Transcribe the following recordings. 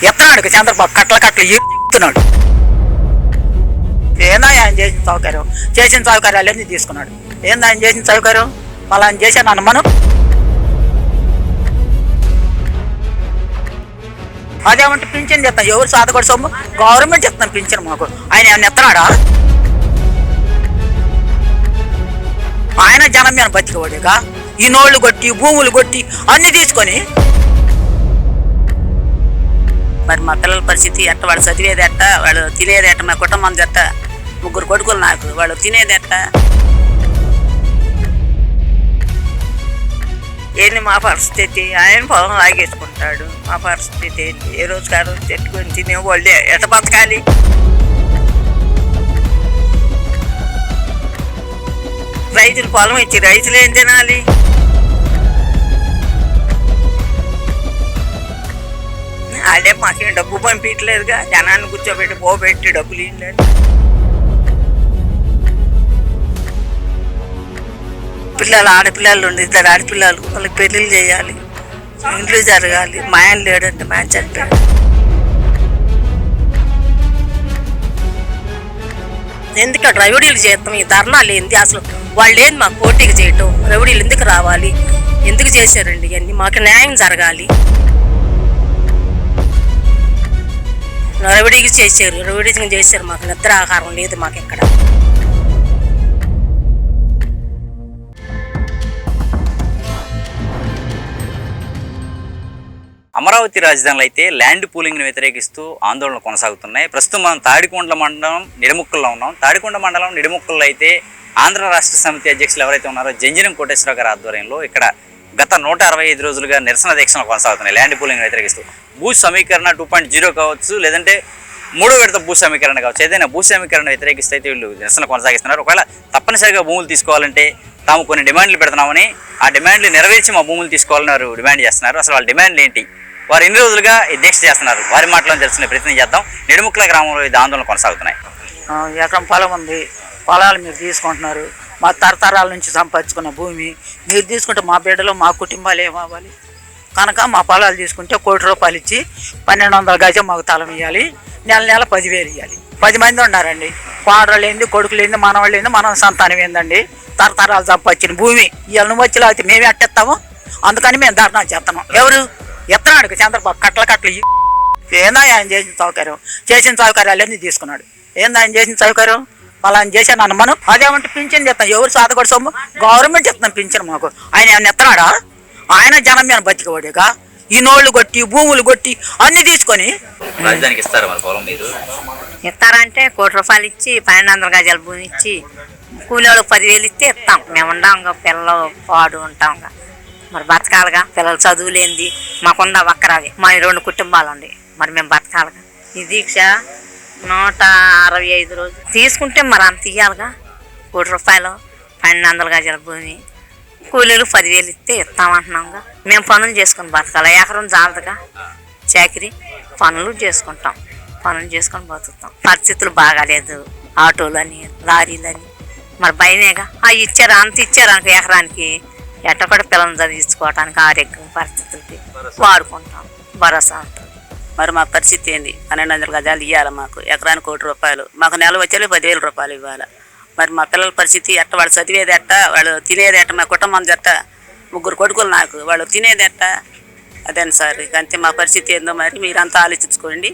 ఎత్తనాడు చంద్రబాబు కట్టలు ఎత్తున్నాడు. ఏందా ఆయన చేసిన సౌకర్యాలన్నీ తీసుకున్నాడు. ఏందా ఆయన చేసిన సౌకర్యం? మళ్ళీ ఆయన చేశాను అన్న మనం అదేమంటే పింఛన్ చెప్తాం. ఎవరు సాధపడి సొమ్ము గవర్నమెంట్ చెప్తాం పింఛన్ మాకు. ఆయన ఏమన్నా ఎత్తనాడా? ఆయన జనం మీద బతికేవాడుగా. ఈ నోళ్ళు కొట్టి భూములు కొట్టి అన్ని తీసుకొని మరి మా పిల్లల పరిస్థితి ఎట్ట, వాళ్ళు చదివేది ఎట్ట, వాళ్ళు తినేది ఎట్ట, మా కుటుంబం ఎట్ట, 3 కొడుకులు నాకు, వాళ్ళు తినేది ఎట్ట, ఏంది మా పరిస్థితి? ఆయన పొలం లాగేసుకుంటాడు. మా పరిస్థితి ఏంటి? ఏ రోజు కాదు చెట్టుకొని తినేవాళ్ళే ఎట్ట బతకాలి? రైతులు పొలం ఇచ్చి రైతులు ఏం తినాలి? వాళ్ళే మాకేం డబ్బు పంపించలేదుగా. జనాన్ని కూర్చోబెట్టి పోబెట్టి డబ్బులు ఇవ్వలేదు. పిల్లలు ఆడపిల్లలు ఉండి 2 ఆడపిల్లలు, వాళ్ళకి పెళ్ళిళ్ళు చేయాలి, ఇంట్లో జరగాలి. మా ఆయన లేడంటే మా ఆయన చనిపోయాడు. ఎందుకంటే రవిడీలు చేస్తాం. ఈ ధర్నాలు ఏంది అసలు? వాళ్ళు ఏంది మాకు పోటీకి చేయటం? రవిడీలు ఎందుకు రావాలి? ఎందుకు చేశారండి ఇవన్నీ? మాకు న్యాయం జరగాలి. రవిడీకి చేశారు. మాకు నిద్ర ఆహారం లేదు మాకు ఎక్కడ. అమరావతి రాజధానిలో అయితే ల్యాండ్ పూలింగ్ను వ్యతిరేకిస్తూ ఆందోళనలు కొనసాగుతున్నాయి. ప్రస్తుతం మనం తాడికొండ మండలం నిడముక్కల్లో ఉన్నాం. తాడికొండ మండలం నిడముక్కల్లో అయితే ఆంధ్ర రాష్ట్ర సమితి అధ్యక్షులు ఎవరైతే ఉన్నారో జంజిరం కోటేశ్వరరావు గారి ఆధ్వర్యంలో ఇక్కడ గత 165 రోజులుగా నిరసన దీక్షలు కొనసాగుతున్నాయి. ల్యాండ్ పూలింగ్ వ్యతిరేకిస్తూ భూ సమీకరణ 2.0 కావచ్చు, లేదంటే 3వ విడత భూ సమీకరణ కావచ్చు, ఏదైనా భూ సమీకరణ వ్యతిరేకిస్తే అయితే వీళ్ళు నిరసన కొనసాగిస్తున్నారు. ఒకవేళ తప్పనిసరిగా భూములు తీసుకోవాలంటే తాము కొన్ని డిమాండ్లు పెడుతున్నామని, ఆ డిమాండ్లు నెరవేర్చి మా భూములు తీసుకోవాలని వారు డిమాండ్ చేస్తున్నారు. అసలు వాళ్ళ డిమాండ్లు ఏంటి, వారు ఎన్ని రోజులుగా దీక్ష చేస్తున్నారు, వారి మాటలను తెలుసుకునే ప్రయత్నం చేద్దాం. నిడముక్కల గ్రామంలో ఇది ఆందోళన కొనసాగుతున్నాయి. ఎకరం పొలం ఉంది, పొలాలు మీరు తీసుకుంటున్నారు. మా తరతరాల నుంచి సంపాదించుకున్న భూమి మీరు తీసుకుంటే మా బిడ్డలు మా కుటుంబాలు ఏమవ్వాలి? కనుక మా పొలాలు తీసుకుంటే 1 కోటి రూపాయలు ఇచ్చి 1200 గజం మాకు తలం ఇవ్వాలి. నెల 10,000 ఇవ్వాలి. 10 మంది ఉన్నారండి. కోడళ్ళు ఏంది, కొడుకులు ఏంది, మనవాళ్ళు ఏంది, మన సంతానం ఏందండి? తరతరాలు సంపాదించిన భూమి ఇవాళ నువ్వు వచ్చి లేకపోతే మేమే అట్టేస్తాము. అందుకని మేము ధర్నా చేస్తున్నాం. ఎవరు ఎత్తనాడు చంద్రబాబు కట్టలు ఏందా ఆయన చేసిన సౌకర్యాలన్నీ తీసుకున్నాడు. ఏందా ఆయన చేసిన సౌకర్యం? మళ్ళీ ఆయన చేశాను అన్న మనం అదేమంటే పింఛన్ చెప్తాం. ఎవరు సాధపడి సొమ్ము గవర్నమెంట్ చెప్తాం పింఛన్ మాకు. ఆయన ఏమన్నా ఎత్తనాడా? ఆయన జనం మీద బతికేవాడుగా. ఈ నోళ్ళు కొట్టి భూములు కొట్టి అన్ని తీసుకొని రాజధానికి ఇస్తారా? ఇస్తారంటే 1 కోటి రూపాయలు ఇచ్చి 1200 గజాల భూమి ఇచ్చి కూలి వాళ్ళకి 10,000 ఇస్తే ఇస్తాం. మేము ఉండాంగా, పిల్లలు పాడు ఉంటాంగా, మరి బతకాలిగా. పిల్లలు చదువులేంది మాకుండా ఒక్కరావి, మా 2 కుటుంబాలు ఉంది, మరి మేము బతకాలిగా. ఈ దీక్ష 165 రోజులు తీసుకుంటే మరి అంత ఇవ్వాలిగా. 1 కోటి రూపాయలు 1200 గజాల భూమి కూలీలు 10,000 ఇస్తే ఇస్తామంటున్నాంగా. మేము పనులు చేసుకొని బతకాలి. ఎకరం చాలదుగా. చాకరీ పనులు చేసుకుంటాం, పనులు చేసుకొని బతుకుతాం. పరిస్థితులు బాగాలేదు. ఆటోలని లారీలని మరి భయమేగా. ఇచ్చారు అంత ఇచ్చారు అనుకో ఎకరానికి, ఎట్ట కూడా పిల్లలు చదివించుకోవటానికి ఆరోగ్యం పరిస్థితులకి వాడుకుంటాం. భరోసా ఉంటుంది. మరి మా పరిస్థితి ఏంది? 1200 గజాలు ఇవ్వాలి మాకు. ఎకరానికి 1 కోటి రూపాయలు. మాకు నెల వచ్చేది 10,000 రూపాయలు ఇవ్వాలి. మరి మా పిల్లల పరిస్థితి ఎట్ట, వాళ్ళు చదివేది ఎట్ట, వాళ్ళు తినేది ఎట్ట, మా కుటుంబం ఎట్ట, 3 కొడుకులు నాకు, వాళ్ళు తినేది ఎట్ట? అదేను సార్. ఇక అంతే మా పరిస్థితి ఏందో మరి మీరంతా ఆలోచించుకోండి.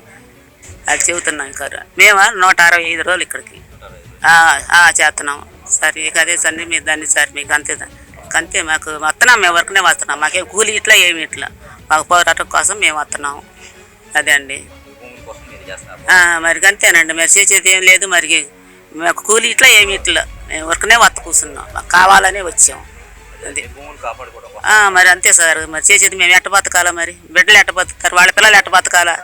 అది చెబుతున్నాం సార్. మేము 165 రోజులు ఇక్కడికి చేస్తున్నాము సార్. ఇక అదే సార్ మీరు దాన్ని సార్ మీకు అంతే మాకు వస్తున్నాం. మేము వర్క్నే వస్తున్నాం. మాకేం కూలి ఇట్లా ఏమి ఇట్లా, మాకు పోరాటం కోసం మేము వస్తున్నాము. అదే అండి. మరి అంతేనండి. మరి చేసేది ఏం లేదు. మరి మాకు కూలి ఇట్లా ఏమి ఇట్లా, మేము వర్క్నే కూర్చున్నాం. మాకు కావాలనే వచ్చాము. అది మరి అంతే సార్. మరి చేసేది మేము ఎట్ట బతకాలా? మరి బిడ్డలు ఎట్ట బతుకుతారు? వాళ్ళ పిల్లలు ఎట్ట బతకాలా?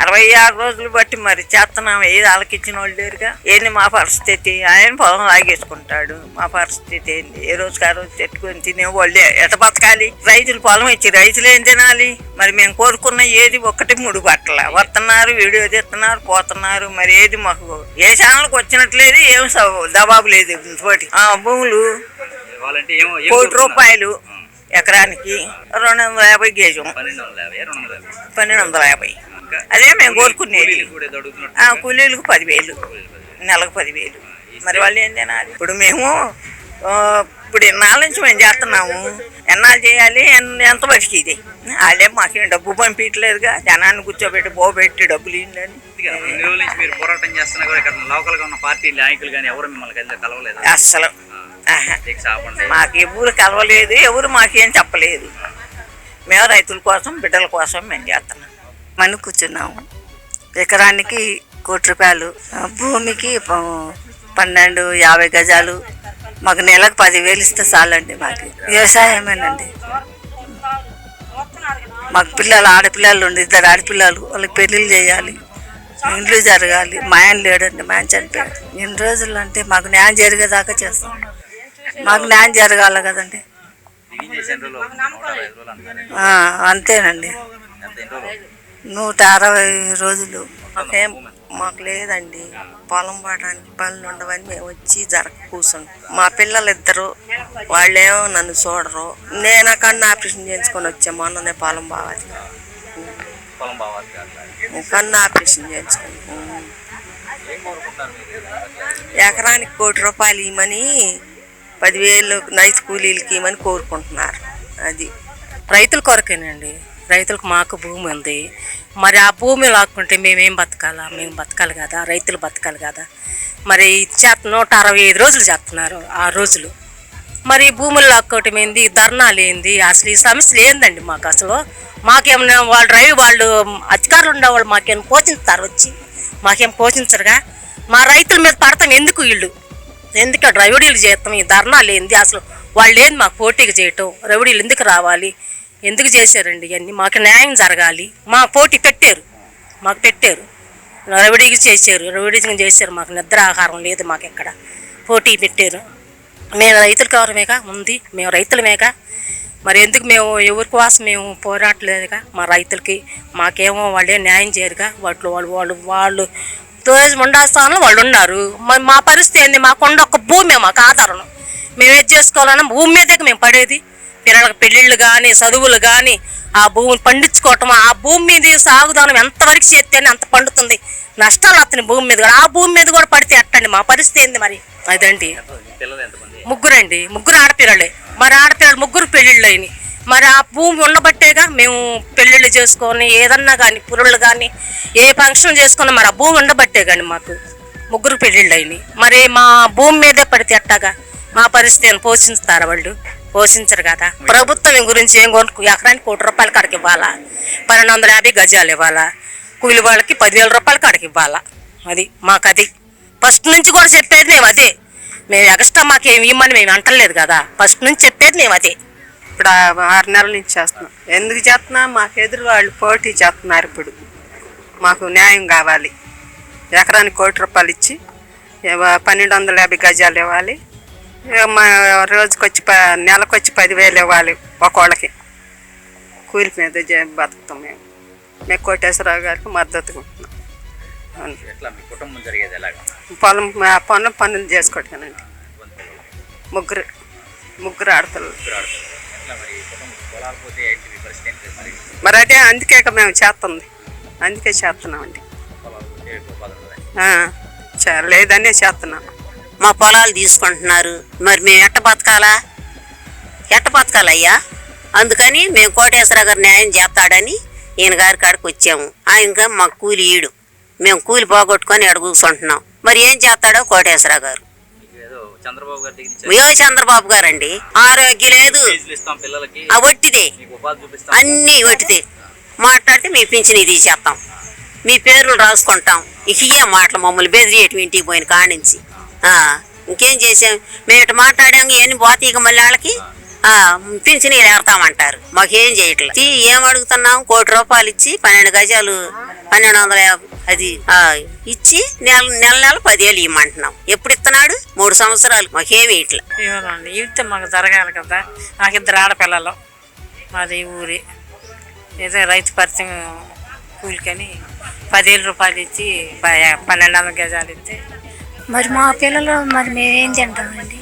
66 రోజులు బట్టి మరి చేస్తున్నాం. ఏది ఆలకిచ్చిన వాళ్ళు లేరుగా. ఏంది మా పరిస్థితి? ఆయన పొలం లాగేసుకుంటాడు. మా పరిస్థితి ఏంది? ఏ రోజు ఆ రోజు చెట్టుకొని తినేవాళ్ళే ఎట్ట బతకాలి? రైతులు పొలం ఇచ్చి రైతులు ఏం తినాలి? మరి మేము కోరుకున్న ఏది 1, 3 బట్టల వస్తున్నారు, వీడియో తీస్తున్నారు, పోతున్నారు. మరి ఏది మాకు ఏ ఛానల్కి వచ్చినట్లేదు, ఏం దబాబు లేదు. తోటి భూములు 1 కోటి రూపాయలు ఎకరానికి 250 గేజం 1250. ఇంకా అదే మేము కోరుకునేది. కూలీలు కూడా ఏదో అడుగుతున్నట్టు. కూలీలకు 10,000, నెలకు 10,000. మరి వాళ్ళు ఏం తినాలి? ఇప్పుడు మేము ఇప్పుడు ఇన్నాళ్ళ నుంచి మేము చేస్తున్నాము, ఎన్నాళ్ళు చేయాలి, ఎంత బతికి ఇది? వాళ్ళే మాకేం డబ్బు పంపించలేదుగా, జనాన్ని కూర్చోబెట్టి పోబెట్టి డబ్బులు ఇవ్వలేని. ఇన్ని రోజుల నుంచి మీరు పోరాటం చేస్తున్నా కూడా ఇక్కడ లోకల్ గా ఉన్న పార్టీ నాయకులు కానీ ఎవరు మిమ్మల్ని కలవలేదు? అస్సలు మాకు ఎవరు కలవలేదు, ఎవరు మాకేం చెప్పలేదు. మేము రైతుల కోసం, బిడ్డల కోసం మేము చేస్తున్నాం. మనం కూర్చున్నాము. ఎకరానికి ₹1,00,00,000, భూమికి 1250 గజాలు, మాకు నెలకు 10,000 ఇస్తే చాలండి. మాకు వ్యవసాయమేనండి. మాకు పిల్లలు, ఆడపిల్లలు ఉండి 2 ఆడపిల్లలు, వాళ్ళకి పెళ్ళిళ్ళు చేయాలి, ఇండ్లు జరగాలి. మా ఆయన లేడండి, మా ఆయన చనిపోయాడు. ఎన్ని రోజులు అంటే మాకు న్యాయం జరిగేదాకా చేస్తాం. మాకు న్యాయం జరగాలి కదండి. అంతేనండి, 160 రోజులు. మాకు లేదండి, పొలం పడడానికి పనులు ఉండవని మేము వచ్చి కూర్చుంటాం. మా పిల్లలు 2, వాళ్ళేమో నన్ను చూడరు. నేను కన్ను ఆపరేషన్ చేయించుకొని వచ్చాము. మొన్ననే పొలం బావాలి, కన్ను ఆపరేషన్ చేయించుకొని. ఎకరానికి ₹1,00,00,000 ఇవ్వమని, 10,000 రైతు కూలీలకి ఇవ్వమని కోరుకుంటున్నారు. అది రైతుల కొరకేనండి. రైతులకు మాకు భూమి ఉంది, మరి ఆ భూమి లాక్కుంటే మేమేం బతకాలా? మేము బతకాలి కదా, రైతులు బతకాలి కదా. మరి 165 రోజులు చేస్తున్నారు, 6 రోజులు. మరి భూములు లాక్కోవటం ఏంది, ధర్నాలు ఏంది, అసలు ఈ సమస్యలు ఏందండి మాకు? అసలు మాకేమన్నా వాళ్ళు అధికారులు ఉండేవాళ్ళు మాకేమైనా పోషిస్తారు? వచ్చి మాకేం పోషించరుగా. మా రైతుల మీద పడతాం ఎందుకు? వీళ్ళు ఎందుకు రౌడీలు చేస్తాం? ఈ ధర్నాలు ఏంది అసలు? వాళ్ళు ఏంది మాకు పోటీగా చేయటం? రౌడీలు ఎందుకు రావాలి? ఎందుకు చేశారండి ఇవన్నీ? మాకు న్యాయం జరగాలి. మా పోటీ పెట్టారు, మాకు పెట్టారు, రౌడీగా చేశారు. మాకు నిద్ర ఆహారం లేదు, మాకు ఎక్కడ పోటీ పెట్టారు. మేము రైతుల కోసమేగా ఉంది, మేము రైతులమేగా. మరి ఎందుకు మేము ఎవరి కోసం మేము పోరాటలేదుగా? మా రైతులకి మాకేమో వాళ్ళే న్యాయం చేయరుగా. వాళ్ళు ఉండాల్సిన వాళ్ళు ఉన్నారు. మరి మా పరిస్థితి ఏంది? మాకుండా ఒక భూమి మాకు ఆధారం. మేము ఏది చేసుకోవాలన్నా భూమి మీదే మేము పడేది. పిల్లలకు పెళ్ళిళ్ళు కానీ, చదువులు కానీ, ఆ భూమిని పండించుకోవటం, ఆ భూమి మీద సాగుదానం ఎంతవరకు చేస్తేనే అంత పండుతుంది. నష్టాలు అతని భూమి మీద, ఆ భూమి మీద కూడా పడితే అట్టండి. మా పరిస్థితి ఏంది మరి? అదండి, 3 ముగ్గురు ఆడపిల్లలే. మరి ఆడపిల్లలు 3 పెళ్ళిళ్ళు అయినాయి. మరి ఆ భూమి ఉండబట్టేగా మేము పెళ్ళిళ్ళు చేసుకొని ఏదన్నా కానీ, పురుళ్ళు కానీ, ఏ ఫంక్షన్ చేసుకున్నా మరి ఆ భూమి ఉండబట్టే కానీ మాకు 3 పెళ్ళిళ్ళు అయినాయి. మరి మా భూమి మీదే పడితే అట్టగా మా పరిస్థితిని పోషిస్తారా? వాళ్ళు పోషించరు కదా. ప్రభుత్వం గురించి ఏం కొనుక్కు ఎకరానికి ₹1,00,00,000 కాడికి ఇవ్వాలా, 1250 గజాలు ఇవ్వాలా, కూలి వాళ్ళకి 10,000 రూపాయలు కాడికి ఇవ్వాలా. అది మాకు అది ఫస్ట్ నుంచి కూడా చెప్పేది మేము అదే. మేము ఎక్స్ట్రా మాకేమి ఇవ్వమని మేము అంటలేదు కదా, ఫస్ట్ నుంచి చెప్పేది మేము అదే. ఇప్పుడు 6 నెలల నుంచి చేస్తున్నాం. ఎందుకు చేస్తున్నా? మాకు ఎదురు వాళ్ళు పోటీ చేస్తున్నారు. ఇప్పుడు మాకు న్యాయం కావాలి. ఎకరానికి ₹1,00,00,000 ఇచ్చి 1250 గజాలు ఇవ్వాలి. రోజుకొచ్చి నెలకొచ్చి 10,000 ఇవ్వాలి ఒక్కోళ్ళకి. కూలి మీద బతుకుతాం మేము కోటేశ్వరరావు గారికి మద్దతుగా ఉంటున్నాం. పనులు చేసుకోవటానండి. 3 ఆడపిల్లలు. మరి అదే అందుకే మేము చేస్తుంది, అందుకే చేస్తున్నామండి. లేదనే చేస్తున్నాం. మా పొలాలు తీసుకుంటున్నారు, మరి మేము ఎట్ట బతకాలయ్యా? అందుకని మేము కోటేశ్వర గారు న్యాయం చేస్తాడని ఈయన గారి కాడికి వచ్చాము. ఆయన మాకు కూలి ఈడు, మేము కూలి పోగొట్టుకొని ఎడ కూర్చుంటున్నాం. మరి ఏం చేస్తాడో కోటేశ్వర గారు. చంద్రబాబు గారు అండి, ఆరోగ్యం లేదు, వట్టిదే, అన్నీ వట్టిదే. మాట్లాడితే మీ పింఛన్ ఇది చేస్తాం, మీ పేర్లు రాసుకుంటాం. ఇక మాటలు మమ్మల్ని బెదిరియటం ఇంటికి పోయిన కానించి. ఇంకేం చేసాం మేము? ఇట్లా మాట్లాడాం, ఇవన్నీ పోతాయి. ఇక మళ్ళీ వాళ్ళకి పింఛనీలు ఏడతామంటారు. మాకేం చేయట్లేదు. ఏం అడుగుతున్నాం? ₹1,00,00,000 ఇచ్చి 12 గజాలు 1250 అది ఇచ్చి నెల 10,000 ఇవ్వమంటున్నాం. ఎప్పుడు ఇస్తున్నాడు? 3 సంవత్సరాలు. మాకేమి ఇట్లా ఇస్తే మాకు జరగాలి కదా. నాకు 2 ఆడపిల్లలు, మాది ఊరి ఏదో రైతు పరిచయం కూలికని 10,000 రూపాయలు ఇచ్చి 1200 గజాలు ఇస్తే మరి మా పిల్లలు మరి మేమేం తింటామండి?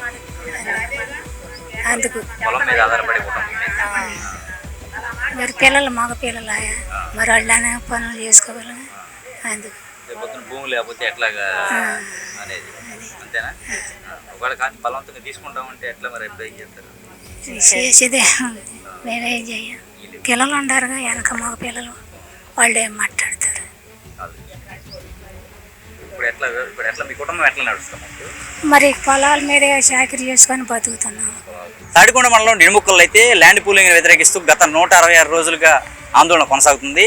అందుకు మరి పిల్లలు మగ పిల్లలు మరి వాళ్ళు అనే పనులు చేసుకోవాలి అందుకు పొద్దున భూమి లేకపోతే ఎట్లాగా అనేది అంతేనా? ఒకవేళ కానీ బలవంతంగా తీసుకుంటామంటే ఎట్లా మరి ఎప్పుడు ఏం చేస్తారు? చేసేదే మేమేం చెయ్యం. పిల్లలు ఉండారుగా వెనక మగ పిల్లలు వాళ్ళు ఏం మాట్లాడతారు. ఇప్పుడు ఎట్లా మీ కుటుంబం ఎట్లా నడుస్తాము? మరి పొలాల మీద చాకరీ చేసుకొని బతుకుతున్నాం. తాడికొండ మండలం నిడుముక్కల్లో అయితే ల్యాండ్ పూలింగ్ వ్యతిరేకిస్తూ గత 166 రోజులుగా ఆందోళన కొనసాగుతుంది.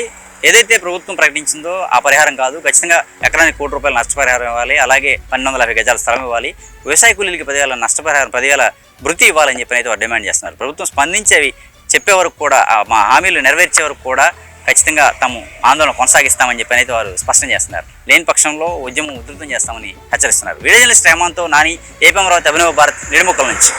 ఏదైతే ప్రభుత్వం ప్రకటించిందో ఆ పరిహారం కాదు, ఖచ్చితంగా ఎకరానికి ₹1 నష్టపరిహారం ఇవ్వాలి, అలాగే 1250 గజాల స్థలం ఇవ్వాలి, వ్యవసాయ కూలీలకి 10,000 నష్టపరిహారం 10,000 భృతి ఇవ్వాలని చెప్పి అయితే వారు డిమాండ్ చేస్తున్నారు. ప్రభుత్వం స్పందించేవి చెప్పే వరకు కూడా, మా హామీలు నెరవేర్చే వరకు కూడా ఖచ్చితంగా తాము ఆందోళన కొనసాగిస్తామని చెప్పి అయితే వారు స్పష్టం చేస్తున్నారు. లేని పక్షంలో ఉద్యమం ఉధృతం చేస్తామని హెచ్చరిస్తున్నారు. వీడియో జర్నలిస్ట్ హేమంత్తో నాని, ఏపీ అమరావతి, అభినవ భారత్, నిడుముక్కల నుంచి.